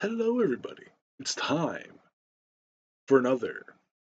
Hello, everybody. It's time for another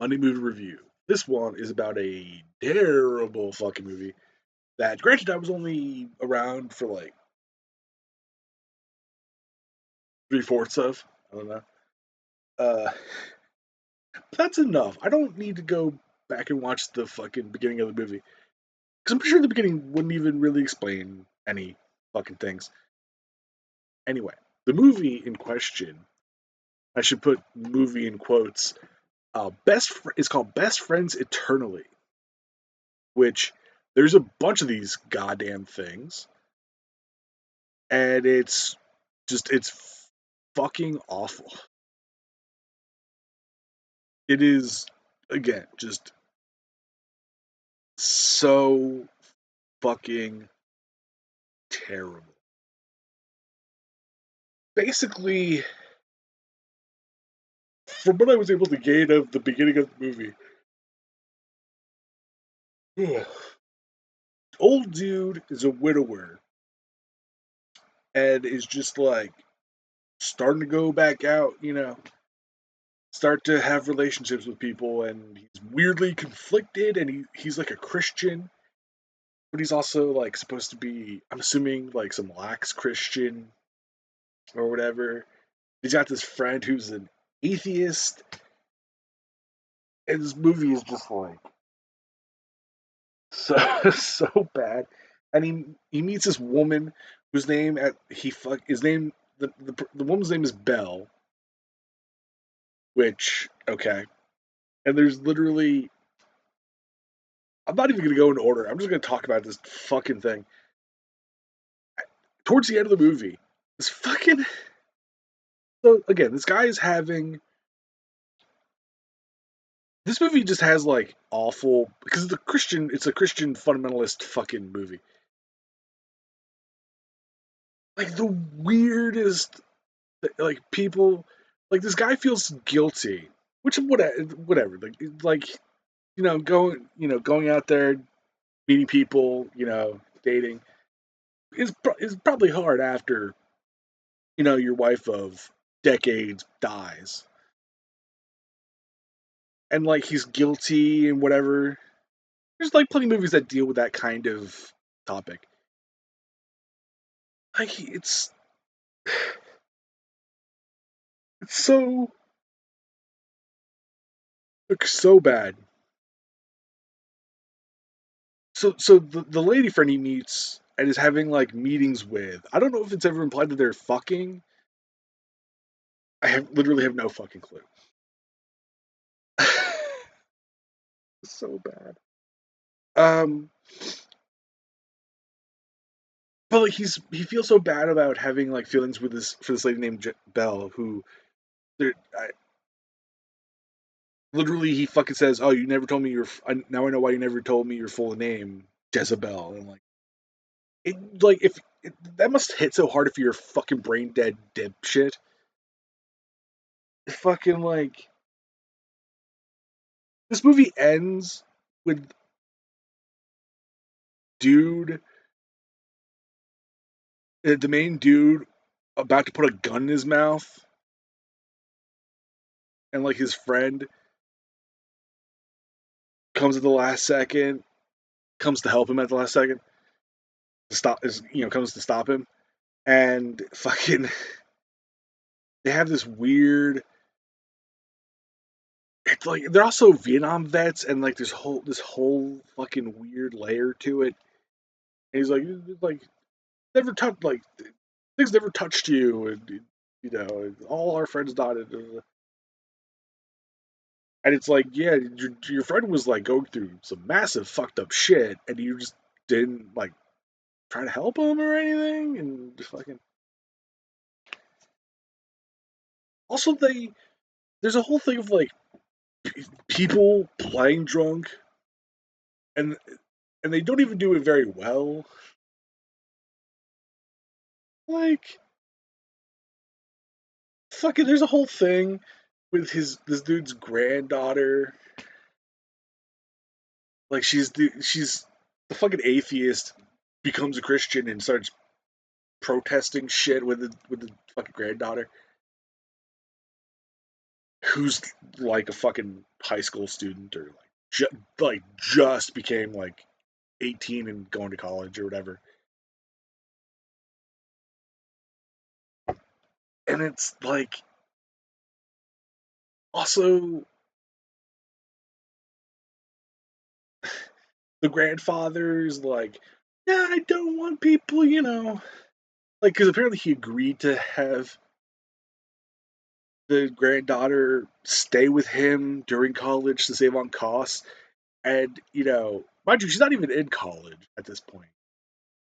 Monday Movie Review. This one is about a terrible fucking movie that, granted, I was only around for like three-fourths of. I don't know. Uh, that's enough. I don't need to go back and watch the fucking beginning of the movie. Because I'm pretty sure the beginning wouldn't even really explain any fucking things. Anyway, the movie in question, I should put movie in quotes, is called Best Friends Eternally, which there's a bunch of these goddamn things, and it's fucking awful. It is, again, just so fucking terrible. Basically, from what I was able to gain of the beginning of the movie, old dude is a widower and is just like starting to go back out, start to have relationships with people, and he's weirdly conflicted, and he's like a Christian, but he's also like supposed to be, I'm assuming, like some lax Christian or whatever. He's got this friend who's an atheist, and this movie is just like so so bad. And he meets this woman whose name at he fuck his name the woman's name is Belle, which okay. And there's literally, I'm not even gonna go in order. I'm just gonna talk about this fucking thing. Towards the end of the movie, this fucking, so again, this guy is having, this movie just has like awful, because it's a Christian fundamentalist fucking movie. Like the weirdest, like people, like this guy feels guilty, which whatever, like going out there, meeting people, dating is probably hard after your wife of decades dies, and like he's guilty and whatever. There's like plenty of movies that deal with that kind of topic. Like it's so, looks so bad. So the lady friend he meets and is having like meetings with, I don't know if it's ever implied that they're fucking. Literally have no fucking clue. So bad. Um, but like he feels so bad about having like feelings with this for this lady named Belle, who literally he fucking says, "Oh, you never told me now I know why you never told me your full name, Jezebel." And I'm like, if that must hit so hard if you're a fucking brain dead dipshit. Fucking like, this movie ends with dude, the main dude, about to put a gun in his mouth, and like his friend comes at the last second, comes to help him at the last second, to stop is comes to stop him, and fucking they have this weird. It's like they're also Vietnam vets, and like this whole fucking weird layer to it. And he's like never touched, like things never touched you, and all our friends died, and it's like, yeah, your friend was like going through some massive fucked up shit, and you just didn't like try to help him or anything, and just fucking. Also, there's a whole thing of like people playing drunk, and they don't even do it very well. Like, fucking, there's a whole thing with this dude's granddaughter. Like, she's the fucking atheist, becomes a Christian and starts protesting shit with the fucking granddaughter. who's like a fucking high school student or just became like 18 and going to college or whatever. And it's like also the grandfather's like, yeah, I don't want people, like, because apparently he agreed to have the granddaughter stay with him during college to save on costs. And, mind you, she's not even in college at this point.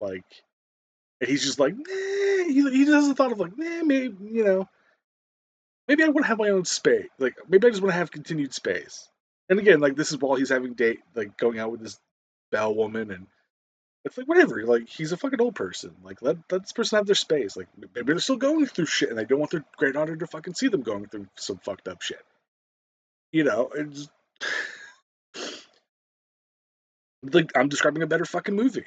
Like, and he's just like, nah, he doesn't thought of like, nah, maybe, maybe I want to have my own space. Like, maybe I just want to have continued space. And again, like, this is while he's having like, going out with this bell woman, and it's like, whatever. Like, he's a fucking old person. Like, let this person have their space. Like, maybe they're still going through shit, and they don't want their granddaughter to fucking see them going through some fucked up shit. It's like I'm describing a better fucking movie.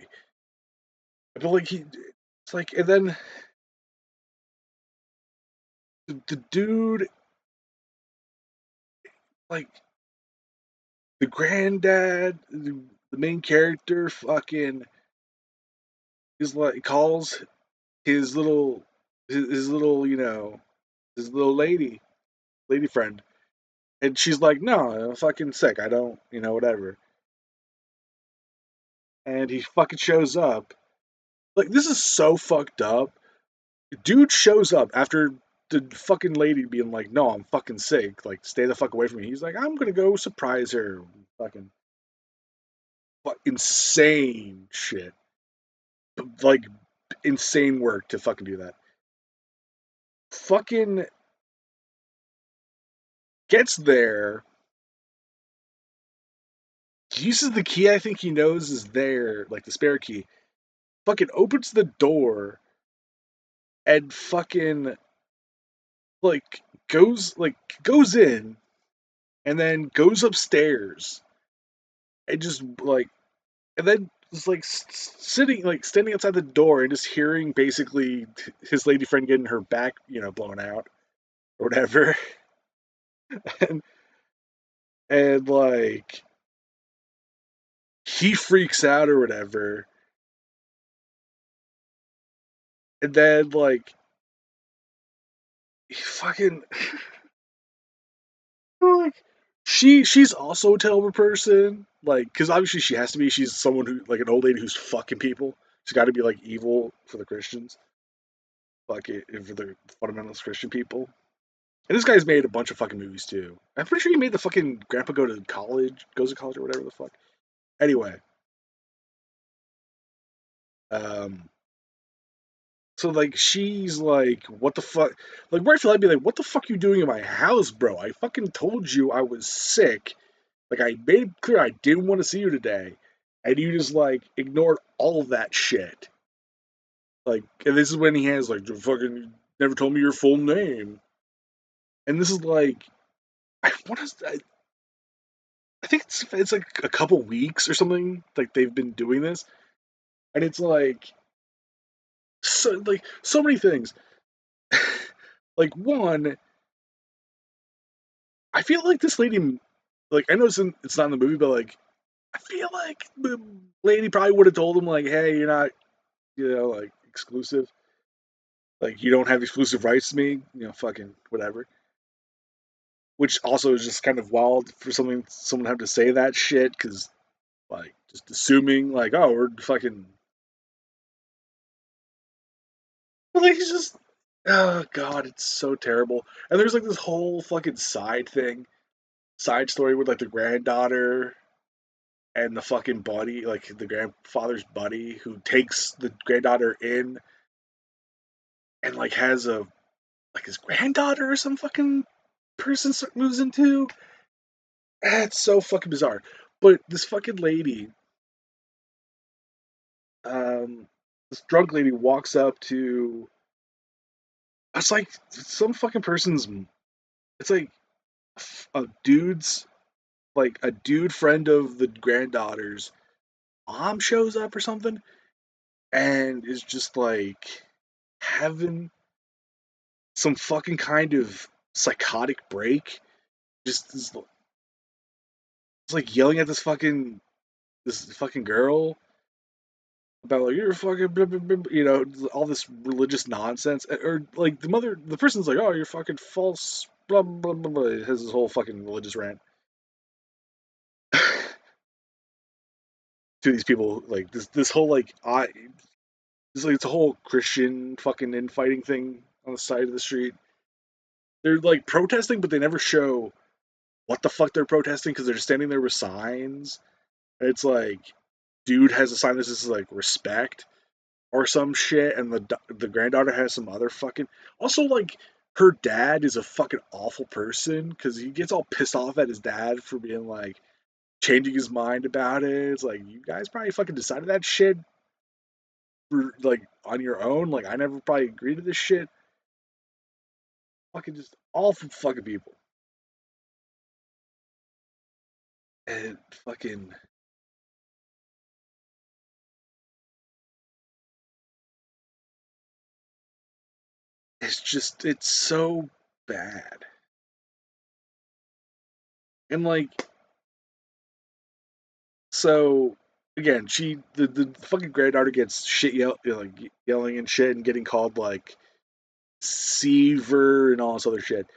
I feel like it's like, and then the dude, like, the granddad, the main character, fucking is like calls his little, his little, his little lady friend, and she's like, no, I'm fucking sick. I don't, whatever. And he fucking shows up. Like, this is so fucked up. Dude shows up after the fucking lady being like, no, I'm fucking sick. Like, stay the fuck away from me. He's like, I'm gonna go surprise her. Fucking insane shit. Like, insane work to fucking do that. Fucking gets there, uses the key I think he knows is there, like the spare key. Fucking opens the door and fucking like goes in and then goes upstairs and just like and then just like sitting like standing outside the door and just hearing basically his lady friend getting her back blown out or whatever. and like he freaks out or whatever, and then like he fucking like she's also a terrible person, like, because obviously she has to be. She's someone who, like, an old lady who's fucking people. She's got to be like evil for the Christians, fuck it, for the fundamentalist Christian people. And this guy's made a bunch of fucking movies too. I'm pretty sure he made the fucking Grandpa goes to college or whatever the fuck. Anyway, um, so like she's like, what the fuck? Like, rightfully I'd be like, what the fuck you doing in my house, bro? I fucking told you I was sick. Like, I made it clear I didn't want to see you today, and you just like ignored all of that shit. Like, and this is when he has like, you fucking never told me your full name. And this is like, I want to. I think it's like a couple weeks or something. Like, they've been doing this, and it's like so many things. Like, one, I feel like this lady, like, I know it's not in the movie, but like I feel like the lady probably would have told him like, hey, you're not, like, exclusive. Like, you don't have exclusive rights to me, fucking whatever. Which also is just kind of wild for someone to have to say that shit, because, like, just assuming like, oh, we're fucking. Well, like, he's just, oh god, it's so terrible. And there's like this whole fucking side story with like the granddaughter and the fucking buddy, like the grandfather's buddy, who takes the granddaughter in and like has a like his granddaughter or some fucking person moves into. It's so fucking bizarre. But this fucking lady, um, this drunk lady walks up to. It's like some fucking person's. It's like a dude's, like a dude friend of the granddaughter's mom shows up or something, and is just like having some fucking kind of psychotic break, just it's like yelling at this fucking girl about like you're fucking blah, blah, blah, you know, all this religious nonsense, or like the person's like, oh, you're fucking false, blah blah blah blah. It has this whole fucking religious rant to these people, like this whole like it's like it's a whole Christian fucking infighting thing on the side of the street. They're like protesting, but they never show what the fuck they're protesting because they're just standing there with signs. And it's like, dude has a sign that says like respect or some shit, and the granddaughter has some other fucking. Also, like her dad is a fucking awful person because he gets all pissed off at his dad for being like changing his mind about it. It's like you guys probably fucking decided that shit for, like on your own. Like I never probably agreed to this shit. Fucking just awful fucking people. And fucking it's so bad. And like so again, the fucking granddaughter gets like yelling and shit and getting called like Seaver and all this other shit.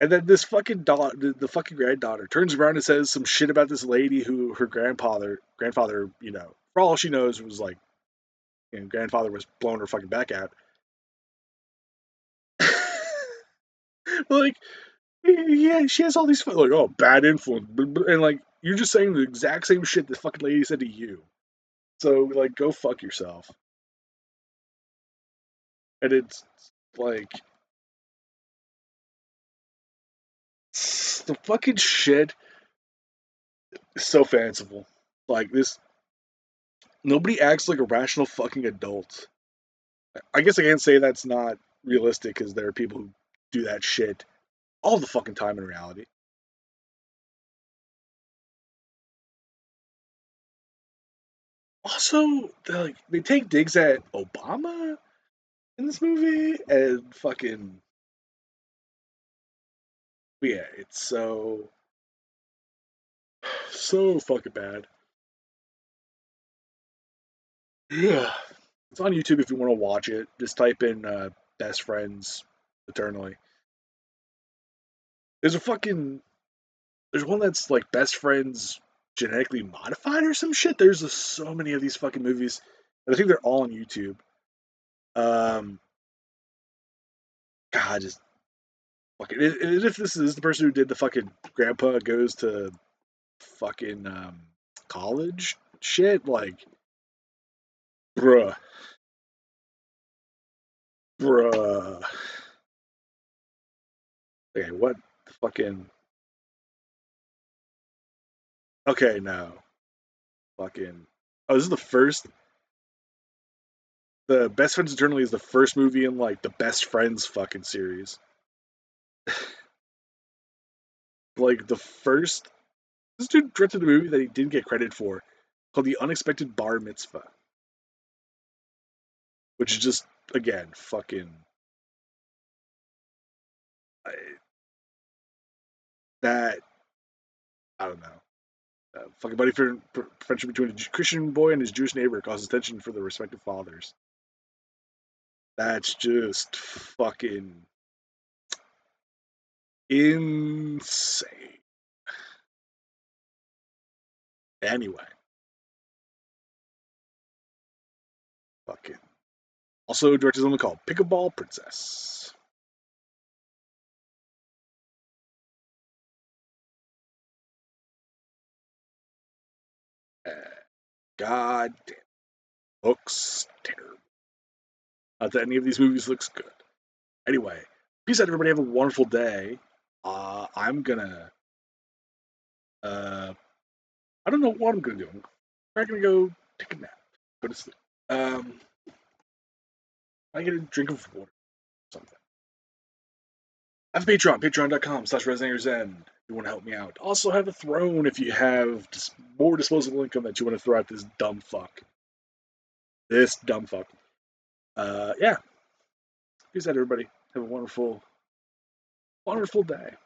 And then this fucking the fucking granddaughter turns around and says some shit about this lady who her grandfather, you know, for all she knows was like, you know, grandfather was blowing her fucking back out. Like, yeah, she has all these like, oh, bad influence, and like you're just saying the exact same shit this fucking lady said to you. So like, go fuck yourself. And it's like the fucking shit is so fanciful. Like this, nobody acts like a rational fucking adult. I guess I can't say that's not realistic because there are people who do that shit all the fucking time in reality. Also, they take digs at Obama in this movie, and fucking yeah, it's so fucking bad. Yeah, it's on YouTube if you want to watch it. Just type in "best friends eternally." There's a fucking there's one that's like best friends genetically modified or some shit. There's so many of these fucking movies, and I think they're all on YouTube. Um, God, just fucking. If this is the person who did the fucking grandpa goes to fucking college shit, like, bruh, bruh. Okay, what the fucking? Okay, no, fucking. Oh, this is the first. The Best Friends Eternally is the first movie in like the Best Friends fucking series. Like the first. This dude directed a movie that he didn't get credit for, called The Unexpected Bar Mitzvah, which is just again fucking that. I don't know. Fucking buddy friendship between a Christian boy and his Jewish neighbor causes tension for their respective fathers. That's just fucking insane. Anyway, fucking. Also directed something called Pickleball Princess. Uh, God damn, looks terrible. Not that any of these movies looks good. Anyway, peace out, everybody. Have a wonderful day. I'm gonna. Uh, I don't know what I'm gonna do. I'm gonna go take a nap, go to sleep. I get a drink of water, or something. I have a Patreon, patreon.com/RezenatorZen. If you want to help me out. Also have a throne if you have more disposable income that you want to throw at this dumb fuck. This dumb fuck. Yeah. Peace out, everybody. Have a wonderful, wonderful day.